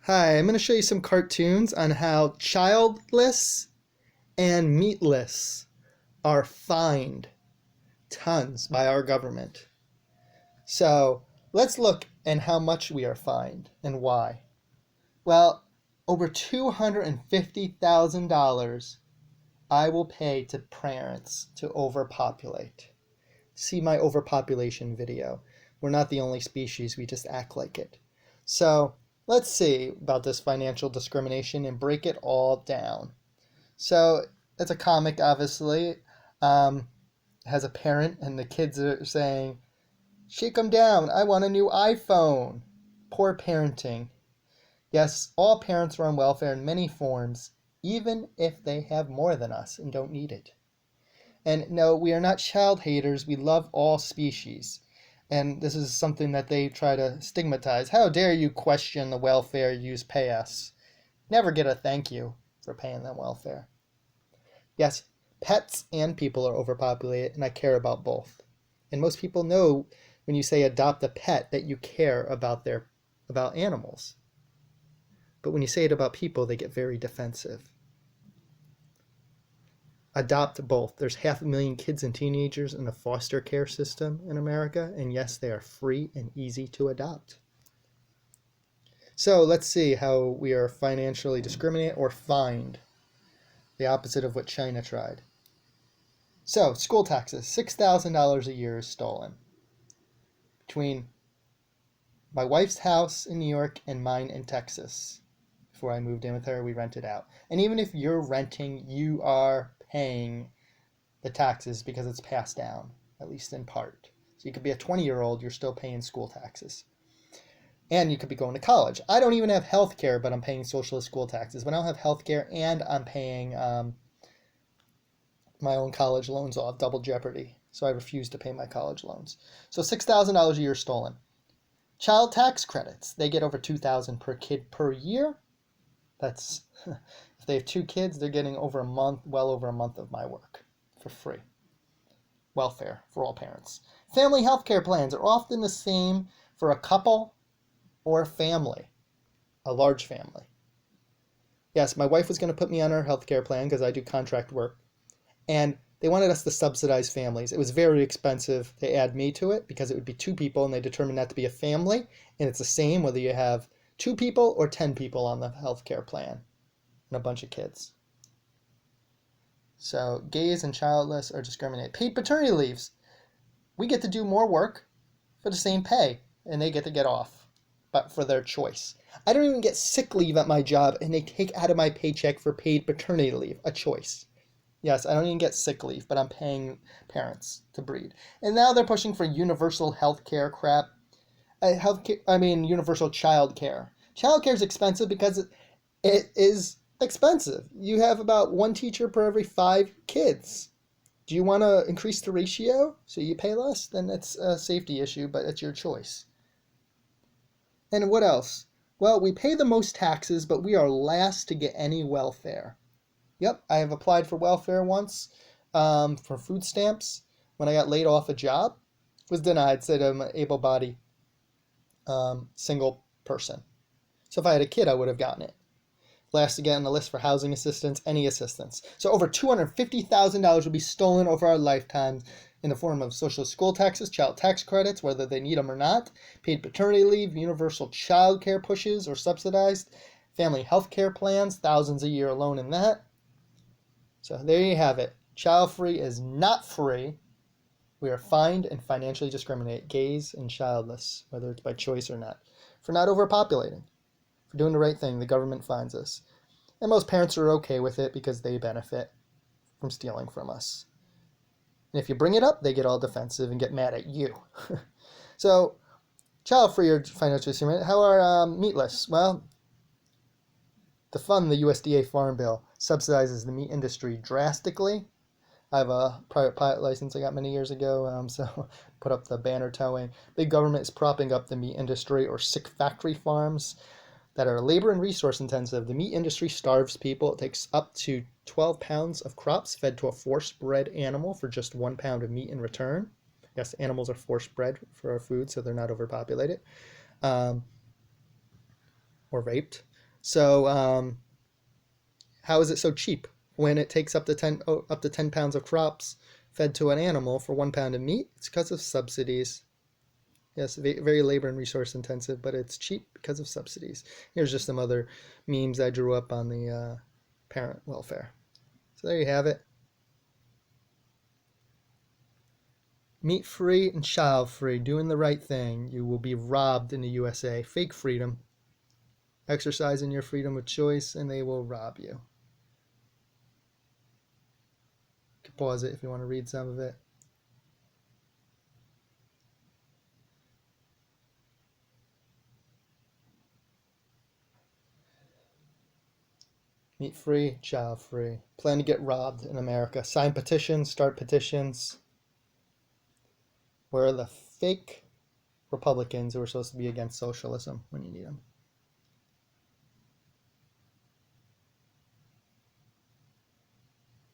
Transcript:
Hi, I'm going to show you some cartoons on how Childless and Meatless are fined tons by our government. So let's look at how much we are fined and why. Well, over $250,000 I will pay to parents to overpopulate. See my overpopulation video. We're not the only species, we just act like it. So let's see about this financial discrimination and break it all down. So it's a comic, obviously. Has a parent and the kids are saying, shake them down, I want a new iPhone. Poor parenting. Yes, all parents are on welfare in many forms, even if they have more than us and don't need it. And no, we are not child haters. We love all species. And this is something that they try to stigmatize. How dare you question the welfare yous pay us? Never get a thank you for paying them welfare. Yes, pets and people are overpopulated, and I care about both. And most people know when you say adopt a pet that you care about animals. But when you say it about people, they get very defensive. Adopt both. There's 500,000 kids and teenagers in the foster care system in America, and yes, they are free and easy to adopt. So let's see how we are financially discriminated or fined. The opposite of what China tried. So, school taxes, $6,000 a year is stolen. Between my wife's house in New York and mine in Texas. Before I moved in with her, we rented out. And even if you're renting, you are paying the taxes because it's passed down, at least in part. So you could be a 20-year-old, you're still paying school taxes. And you could be going to college. I don't even have health care, but I'm paying socialist school taxes. But I don't have health care, and I'm paying my own college loans off, double jeopardy. So I refuse to pay my college loans. So $6,000 a year stolen. Child tax credits, they get over $2,000 per kid per year. That's, if they have 2 kids, they're getting over a month, well over a month of my work for free. Welfare for all parents. Family health care plans are often the same for a couple or a family, a large family. Yes, my wife was going to put me on her health care plan because I do contract work, and they wanted us to subsidize families. It was very expensive to add me to it because it would be 2 people, and they determined that to be a family, and it's the same whether you have 2 people or 10 people on the health care plan and a bunch of kids. So gays and childless are discriminated. Paid paternity leaves. We get to do more work for the same pay, and they get to get off, but for their choice. I don't even get sick leave at my job, and they take out of my paycheck for paid paternity leave, a choice. Yes, I don't even get sick leave, but I'm paying parents to breed. And now they're pushing for universal health care crap. Universal child care. Child care is expensive because it is expensive. You have about 1 teacher per every 5 kids. Do you want to increase the ratio so you pay less? Then it's a safety issue, but it's your choice. And what else? Well, we pay the most taxes, but we are last to get any welfare. Yep, I have applied for welfare once for food stamps when I got laid off a job. Was denied, said I'm an able-bodied single person. So if I had a kid, I would have gotten it. Last to get on the list for housing assistance, any assistance. So over $250,000 will be stolen over our lifetime in the form of social school taxes, child tax credits, whether they need them or not, paid paternity leave, universal child care pushes or subsidized, family health care plans, thousands a year alone in that. So there you have it. Child free is not free. We are fined and financially discriminate gays and childless, whether it's by choice or not, for not overpopulating. For doing the right thing, the government fines us. And most parents are okay with it because they benefit from stealing from us. And if you bring it up, they get all defensive and get mad at you. So, child-free or financially discriminate. How are meatless? Well, to fund the USDA Farm Bill subsidizes the meat industry drastically. I have a private pilot license I got many years ago, so put up the banner towing. Big government is propping up the meat industry or sick factory farms that are labor and resource intensive. The meat industry starves people. It takes up to 12 pounds of crops fed to a force bred animal for just 1 pound of meat in return. Yes, animals are force bred for our food, so they're not overpopulated or raped. So how is it so cheap when it takes up to 10 pounds of crops fed to an animal for 1 pound of meat? It's because of subsidies. Yes, very labor and resource intensive, but it's cheap because of subsidies. Here's just some other memes I drew up on the parent welfare. So there you have it. Meat free and child free, doing the right thing. You will be robbed in the USA. Fake freedom. Exercising your freedom of choice, and they will rob you. You can pause it if you want to read some of it. Meat free, child free. Plan to get robbed in America. Sign petitions, start petitions. Where are the fake Republicans who are supposed to be against socialism when you need them?